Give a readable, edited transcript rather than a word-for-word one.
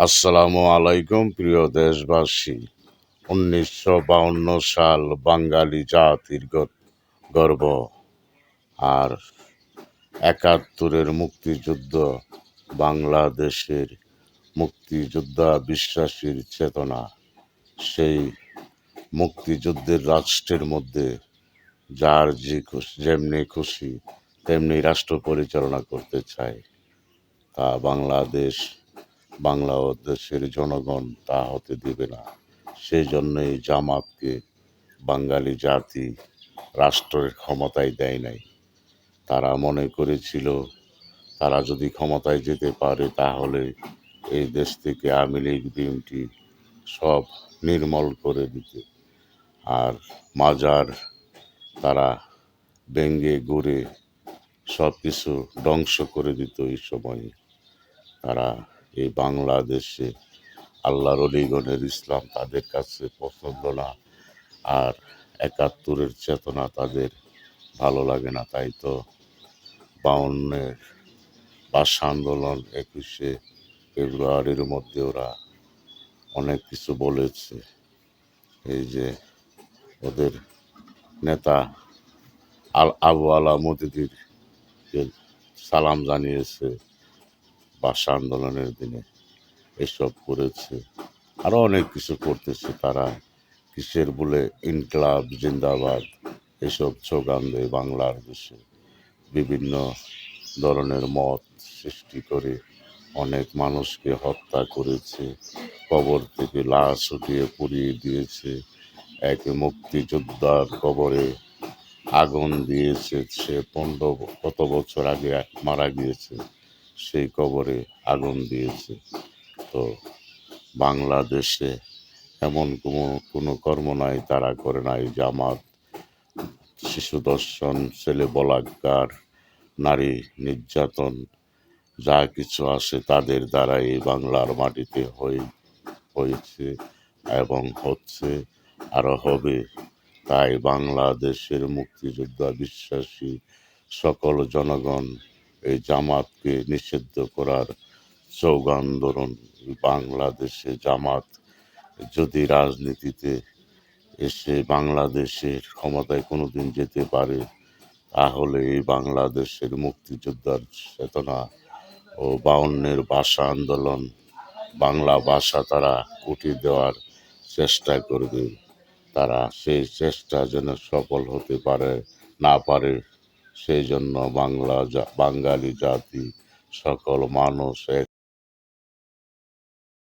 আসসালামু আলাইকুম প্রিয় দেশবাসী। ১৯৫২ সাল বাঙালি জাতির গর্ব, আর ৭১-এর মুক্তিযুদ্ধ বাংলাদেশের মুক্তিযোদ্ধা বিশ্বাসীর চেতনা। সেই মুক্তিযুদ্ধের রাষ্ট্রের মধ্যে যার যেমনি খুশি তেমনি রাষ্ট্র পরিচালনা করতে চায়, তা বাংলা ও দেশের জনগণ তা হতে দিবে না। সেই জন্যই জামাতকে বাঙালি জাতি রাষ্ট্রের ক্ষমতায় দেয় নাই। তারা মনে করেছিল তারা যদি ক্ষমতায় যেতে পারে তাহলে এই দেশ থেকে আওয়ামী লীগ বিএনপি সব নির্মূল করে দিতে, আর মাজার তারা ভেঙে গুঁড়ে সব কিছু ধ্বংস করে দিত। এই সময়ে তারা এই বাংলাদেশে আল্লাহর অলিগণের ইসলাম তাদের কাছে পছন্দ না, আর ৭১-এর চেতনা তাদের ভালো লাগে না। তাই তো ৫২-এর ভাষা আন্দোলন, ২১শে ফেব্রুয়ারির মধ্যে ওরা অনেক কিছু বলেছে। এই যে ওদের নেতা আবু আলা মতিদিরকে সালাম জানিয়েছে ভাষা আন্দোলনের দিনে, এসব করেছে। আরও অনেক কিছু করতেছে তারা। কিসের বলে ইনকলাব জিন্দাবাদ এসব স্লোগান দেয় বাংলার দেশে। বিভিন্ন ধরনের মত সৃষ্টি করে অনেক মানুষকে হত্যা করেছে, কবর থেকে লাশ উঠিয়ে পুড়িয়ে দিয়েছে। এক মুক্তিযোদ্ধার কবরে আগুন দিয়েছে, সে ১৫ বছর আগে মারা গিয়েছে, সেই কবরে আগুন দিয়েছে। তো বাংলাদেশে এমন কোনো কর্ম নাই তারা করে নাই। জামাত শিশু ধর্ষণ, ছেলে বলাৎকার, নারী নির্যাতন যা কিছু আছে তাদের দ্বারা এই বাংলার মাটিতে হয়েছে এবং হচ্ছে, আরও হবে। তাই বাংলাদেশের মুক্তিযোদ্ধা বিশ্বাসী সকল জনগণ এই জামাতকে নিষিদ্ধ করার স্লোগান ধরুন। বাংলাদেশে জামাত যদি রাজনীতিতে এসে বাংলাদেশের ক্ষমতায় কোনোদিন যেতে পারে, তাহলে এই বাংলাদেশের মুক্তিযোদ্ধার চেতনা ও ৫২-এর ভাষা আন্দোলন, বাংলা ভাষা তারা উঠিয়ে দেওয়ার চেষ্টা করবে। তারা সেই চেষ্টা যেন সফল হতে না পারে, সেই জন্য বাঙালি জাতি সকল মানুষ